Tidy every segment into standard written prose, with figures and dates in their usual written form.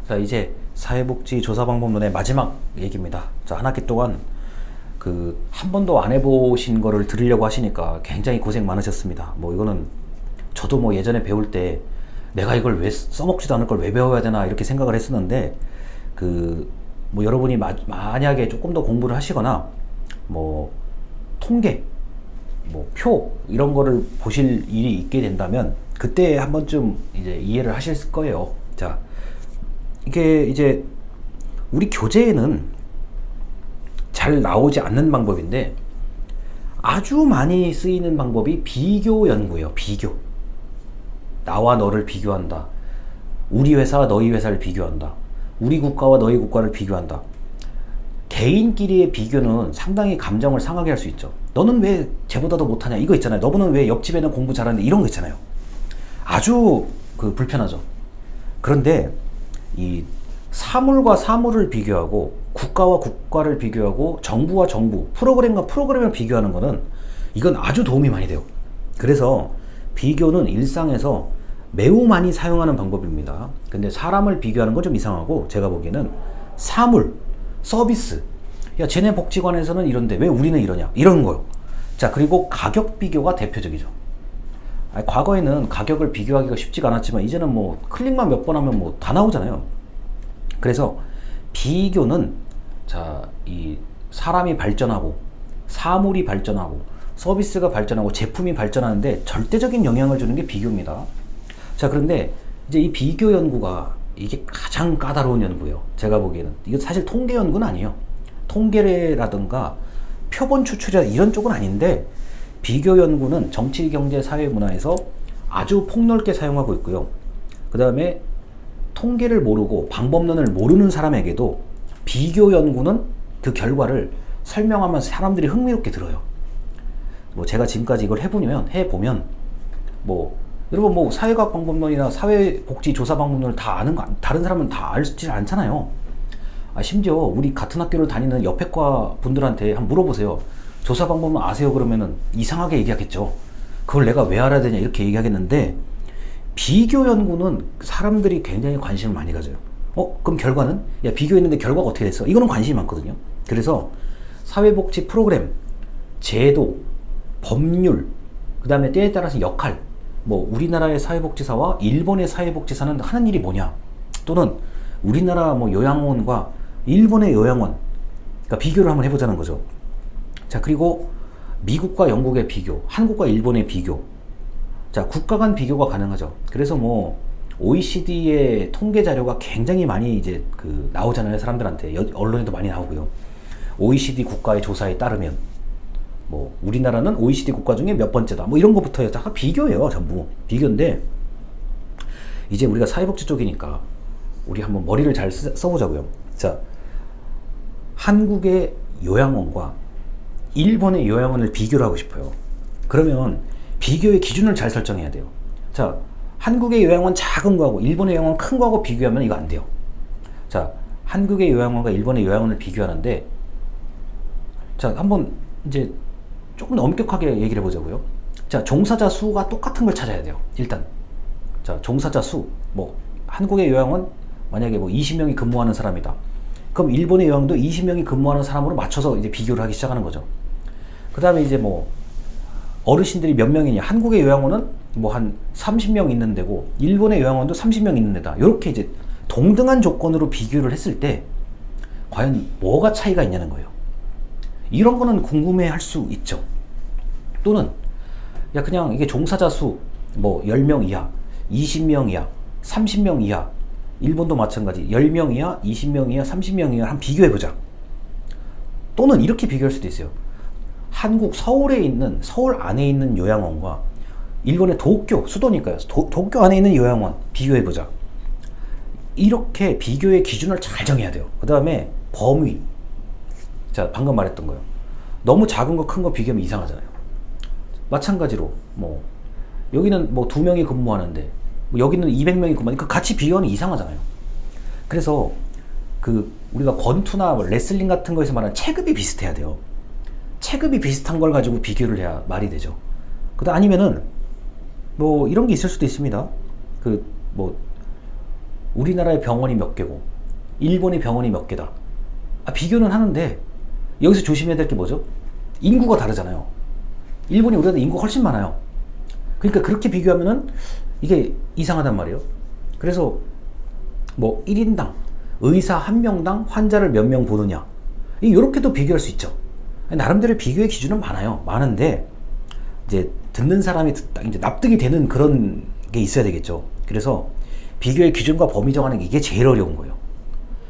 자, 이제 사회복지조사방법론의 마지막 얘기입니다. 자, 한 학기 동안 한 번도 안 해보신 거를 들으려고 하시니까 굉장히 고생 많으셨습니다. 뭐 이거는 저도 뭐 예전에 배울 때 내가 이걸 왜 써먹지도 않을 걸 왜 배워야 되나 이렇게 생각을 했었는데 뭐 여러분이 만약에 조금 더 공부를 하시거나 뭐 통계 뭐 표 이런 거를 보실 일이 있게 된다면 그때 한 번쯤 이제 이해를 하실 거예요. 자, 이게 이제 우리 교재에는 잘 나오지 않는 방법인데 아주 많이 쓰이는 방법이 비교 연구예요. 비교. 나와 너를 비교한다. 우리 회사와 너희 회사를 비교한다. 우리 국가와 너희 국가를 비교한다. 개인끼리의 비교는 상당히 감정을 상하게 할 수 있죠. 너는 왜 쟤보다도 못하냐 이거 있잖아요. 너는 왜 옆집에는 공부 잘하는데 이런 거 있잖아요. 아주 불편하죠. 그런데 이 사물과 사물을 비교하고 국가와 국가를 비교하고 정부와 정부, 프로그램과 프로그램을 비교하는 거는 이건 아주 도움이 많이 돼요. 그래서 비교는 일상에서 매우 많이 사용하는 방법입니다. 근데 사람을 비교하는 건 좀 이상하고 제가 보기에는 사물, 서비스, 야 쟤네 복지관에서는 이런데 왜 우리는 이러냐 이런 거요. 자, 그리고 가격 비교가 대표적이죠. 과거에는 가격을 비교하기가 쉽지가 않았지만 이제는 뭐 클릭만 몇 번 하면 뭐 다 나오잖아요. 그래서 비교는 이 사람이 발전하고 사물이 발전하고 서비스가 발전하고 제품이 발전하는데 절대적인 영향을 주는 게 비교입니다. 자, 그런데 이제 이 비교 연구가 이게 가장 까다로운 연구예요. 제가 보기에는 이거 사실 통계 연구는 아니에요. 통계라든가 표본 추출이라 이런 쪽은 아닌데 비교 연구는 정치, 경제, 사회, 문화에서 아주 폭넓게 사용하고 있고요. 그 다음에 통계를 모르고 방법론을 모르는 사람에게도 비교 연구는 그 결과를 설명하면 사람들이 흥미롭게 들어요. 뭐 제가 지금까지 이걸 해보면 뭐 여러분 뭐 사회과학 방법론이나 사회복지조사 방법론을 다 아는 거 다른 사람은 다 알지 않잖아요. 심지어 우리 같은 학교를 다니는 옆에과 분들한테 한번 물어보세요. 조사 방법론 아세요? 그러면은 이상하게 얘기하겠죠. 그걸 내가 왜 알아야 되냐 이렇게 얘기하겠는데 비교 연구는 사람들이 굉장히 관심을 많이 가져요. 그럼 결과는? 야, 비교했는데 결과가 어떻게 됐어? 이거는 관심이 많거든요. 그래서 사회복지 프로그램, 제도, 법률, 그 다음에 때에 따라서 역할, 뭐 우리나라의 사회복지사와 일본의 사회복지사는 하는 일이 뭐냐, 또는 우리나라 뭐 요양원과 일본의 요양원, 그러니까 비교를 한번 해보자는 거죠. 자, 그리고 미국과 영국의 비교, 한국과 일본의 비교. 자, 국가 간 비교가 가능하죠. 그래서 뭐 OECD의 통계 자료가 굉장히 많이 이제 나오잖아요. 사람들한테 언론에도 많이 나오고요. OECD 국가의 조사에 따르면 뭐 우리나라는 OECD 국가 중에 몇 번째다 뭐 이런 거부터 다 비교예요. 전부 비교인데 이제 우리가 사회복지 쪽이니까 우리 한번 머리를 잘 써보자고요. 자, 한국의 요양원과 일본의 요양원을 비교를 하고 싶어요. 그러면 비교의 기준을 잘 설정해야 돼요. 자, 한국의 요양원 작은 거하고 일본의 요양원 큰 거하고 비교하면 이거 안 돼요. 자, 한국의 요양원과 일본의 요양원을 비교하는데 자, 한번 이제 조금 더 엄격하게 얘기를 해보자고요. 자, 종사자 수가 똑같은 걸 찾아야 돼요. 일단 자, 종사자 수, 뭐 한국의 요양원 만약에 뭐 20명이 근무하는 사람이다. 그럼 일본의 요양원도 20명이 근무하는 사람으로 맞춰서 이제 비교를 하기 시작하는 거죠. 그 다음에 이제 뭐 어르신들이 몇 명이냐. 한국의 요양원은 뭐 한 30명 있는 데고 일본의 요양원도 30명 있는 데다. 이렇게 이제 동등한 조건으로 비교를 했을 때 과연 뭐가 차이가 있냐는 거예요. 이런 거는 궁금해 할 수 있죠. 또는 야, 그냥 이게 종사자 수 뭐 10명 이하, 20명 이하, 30명 이하, 일본도 마찬가지 10명 이하, 20명 이하, 30명 이하 한번 비교해보자. 또는 이렇게 비교할 수도 있어요. 한국 서울 안에 있는 요양원과 일본의 도쿄, 수도니까요. 도쿄 안에 있는 요양원 비교해보자. 이렇게 비교의 기준을 잘 정해야 돼요. 그 다음에 범위. 자, 방금 말했던 거요. 너무 작은 거 큰 거 비교하면 이상하잖아요. 마찬가지로 뭐 여기는 뭐 2명이 근무하는데 뭐 여기는 200명이 근무하니까 같이 비교하면 이상하잖아요. 그래서 우리가 권투나 뭐 레슬링 같은 거에서 말하는 체급이 비슷해야 돼요. 체급이 비슷한 걸 가지고 비교를 해야 말이 되죠. 아니면은 뭐 이런 게 있을 수도 있습니다. 뭐 우리나라의 병원이 몇 개고 일본의 병원이 몇 개다. 비교는 하는데 여기서 조심해야 될 게 뭐죠? 인구가 다르잖아요. 일본이 우리보다 인구가 훨씬 많아요. 그러니까 그렇게 비교하면은 이게 이상하단 말이에요. 그래서 뭐 1인당 의사 한 명당 환자를 몇 명 보느냐, 이렇게도 비교할 수 있죠. 나름대로 비교의 기준은 많은데 이제 듣는 사람이 이제 납득이 되는 그런 게 있어야 되겠죠. 그래서 비교의 기준과 범위 정하는 게 이게 제일 어려운 거예요.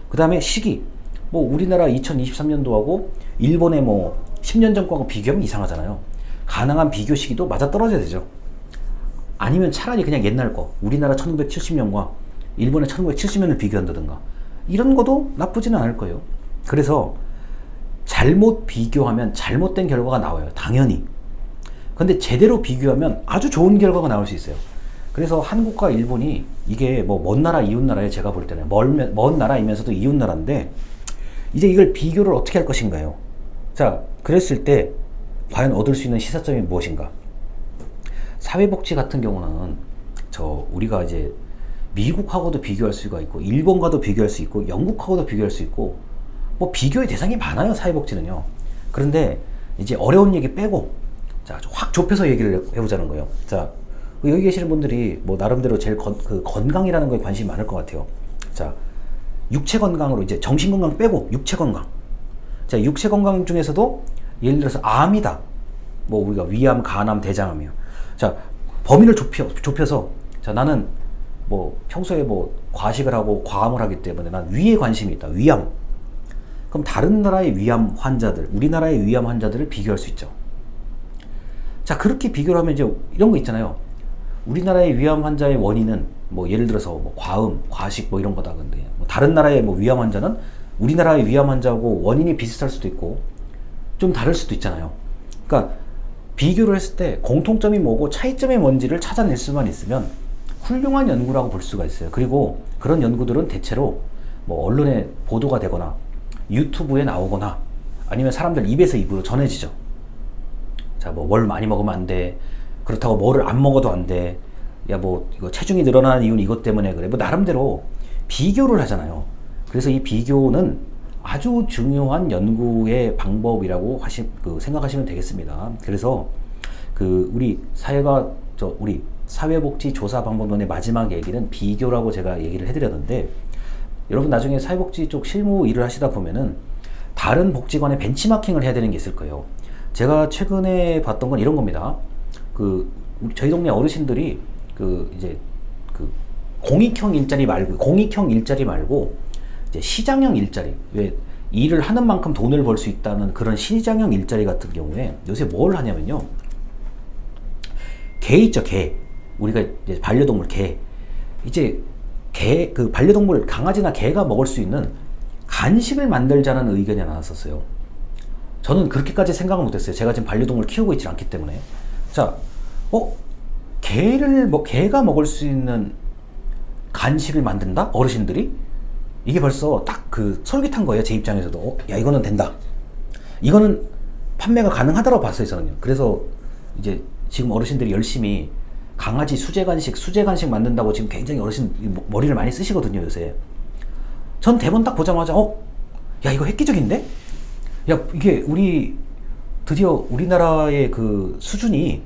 그 다음에 시기, 뭐 우리나라 2023년도하고 일본의 뭐 10년 전 거하고 비교하면 이상하잖아요. 가능한 비교 시기도 맞아 떨어져야 되죠. 아니면 차라리 그냥 옛날 거, 우리나라 1970년과 일본의 1970년을 비교한다든가, 이런 것도 나쁘지는 않을 거예요. 그래서 잘못 비교하면 잘못된 결과가 나와요, 당연히. 근데 제대로 비교하면 아주 좋은 결과가 나올 수 있어요. 그래서 한국과 일본이 이게 뭐 먼 나라 이웃 나라에, 제가 볼 때는 먼 나라이면서도 이웃 나라인데, 이제 이걸 비교를 어떻게 할 것인가요? 자, 그랬을 때 과연 얻을 수 있는 시사점이 무엇인가? 사회복지 같은 경우는 우리가 이제 미국하고도 비교할 수가 있고, 일본과도 비교할 수 있고, 영국하고도 비교할 수 있고, 뭐 비교의 대상이 많아요, 사회복지는요. 그런데 이제 어려운 얘기 빼고, 자, 확 좁혀서 얘기를 해보자는 거예요. 자, 여기 계시는 분들이 뭐 나름대로 제일 건강이라는 거에 관심이 많을 것 같아요. 자, 육체 건강으로 이제 정신 건강 빼고 육체 건강. 자, 육체 건강 중에서도 예를 들어서 암이다. 뭐 우리가 위암, 간암, 대장암이요. 자, 범위를 좁혀서, 자, 나는 뭐 평소에 뭐 과식을 하고 과암을 하기 때문에 난 위에 관심이 있다. 위암. 그럼 다른 나라의 위암 환자들, 우리나라의 위암 환자들을 비교할 수 있죠. 자, 그렇게 비교를 하면 이제 이런 거 있잖아요. 우리나라의 위암 환자의 원인은 뭐 예를 들어서 뭐 과음, 과식 뭐 이런 거다. 근데 뭐 다른 나라의 뭐 위암 환자는 우리나라의 위암 환자하고 원인이 비슷할 수도 있고 좀 다를 수도 있잖아요. 그러니까 비교를 했을 때 공통점이 뭐고 차이점이 뭔지를 찾아낼 수만 있으면 훌륭한 연구라고 볼 수가 있어요. 그리고 그런 연구들은 대체로 뭐 언론에 보도가 되거나 유튜브에 나오거나 아니면 사람들 입에서 입으로 전해지죠. 자, 뭐 뭘 많이 먹으면 안 돼. 그렇다고 뭐를 안 먹어도 안 돼. 야, 뭐 이거 체중이 늘어나는 이유는 이것 때문에 그래. 뭐 나름대로 비교를 하잖아요. 그래서 이 비교는 아주 중요한 연구의 방법이라고 생각하시면 되겠습니다. 그래서 우리 우리 사회복지조사방법론의 마지막 얘기는 비교라고 제가 얘기를 해드렸는데, 여러분 나중에 사회복지 쪽 실무 일을 하시다 보면은 다른 복지관에 벤치마킹을 해야 되는 게 있을 거예요. 제가 최근에 봤던 건 이런 겁니다. 저희 동네 어르신들이 이제 공익형 일자리 말고 이제 시장형 일자리, 왜 일을 하는 만큼 돈을 벌 수 있다는 그런 시장형 일자리 같은 경우에 요새 뭘 하냐면요. 개 있죠, 개. 우리가 이제 반려동물 개. 이제 반려동물 강아지나 개가 먹을 수 있는 간식을 만들자는 의견이 나왔었어요. 저는 그렇게까지 생각을 못했어요. 제가 지금 반려동물 키우고 있지 않기 때문에. 자, 개가 먹을 수 있는 간식을 만든다? 어르신들이? 이게 벌써 딱 솔깃한 거예요, 제 입장에서도. 야, 이거는 된다. 이거는 판매가 가능하다고 봤어요, 저는요. 그래서 이제 지금 어르신들이 열심히 강아지 수제 간식 만든다고 지금 굉장히 어르신 머리를 많이 쓰시거든요, 요새. 전 대본 딱 보자마자, 야, 이거 획기적인데? 야, 이게 드디어 우리나라의 수준이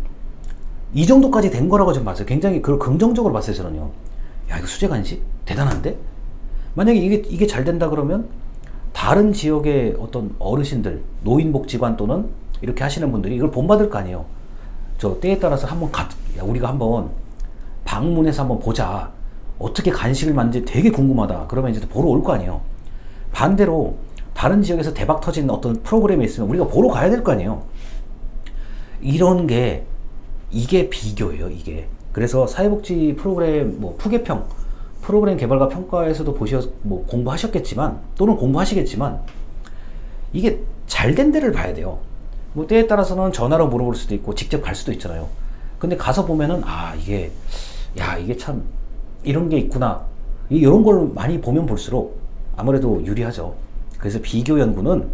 이 정도까지 된 거라고 좀 봤어요. 굉장히 그걸 긍정적으로 봤어요, 저는요. 야, 이거 수제 간식? 대단한데? 만약에 이게 잘 된다 그러면 다른 지역의 어떤 어르신들, 노인복지관 또는 이렇게 하시는 분들이 이걸 본받을 거 아니에요. 저 때에 따라서 우리가 한번 방문해서 한번 보자. 어떻게 간식을 만드는지 되게 궁금하다. 그러면 이제 보러 올 거 아니에요. 반대로 다른 지역에서 대박 터진 어떤 프로그램이 있으면 우리가 보러 가야 될 거 아니에요. 이게 비교예요, 이게. 그래서 사회복지 프로그램, 푸개평, 프로그램 개발과 평가에서도 공부하셨겠지만, 또는 공부하시겠지만, 이게 잘된 데를 봐야 돼요. 때에 따라서는 전화로 물어볼 수도 있고, 직접 갈 수도 있잖아요. 근데 가서 보면은, 이게 참, 이런 게 있구나. 이런 걸 많이 보면 볼수록 아무래도 유리하죠. 그래서 비교 연구는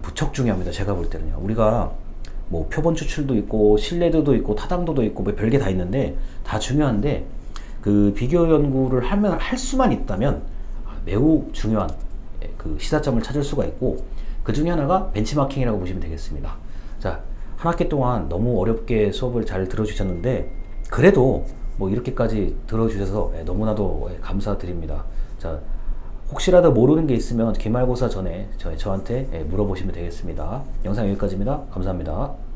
무척 중요합니다. 제가 볼 때는요. 우리가 표본 추출도 있고 신뢰도도 있고 타당도도 있고 별게 다 있는데 다 중요한데, 그 비교 연구를 할 수만 있다면 매우 중요한 그 시사점을 찾을 수가 있고, 그 중에 하나가 벤치마킹이라고 보시면 되겠습니다. 자, 한 학기 동안 너무 어렵게 수업을 잘 들어주셨는데 그래도 뭐 이렇게까지 들어주셔서 너무나도 감사드립니다. 자, 혹시라도 모르는 게 있으면 기말고사 전에 저한테 물어보시면 되겠습니다. 영상 여기까지입니다. 감사합니다.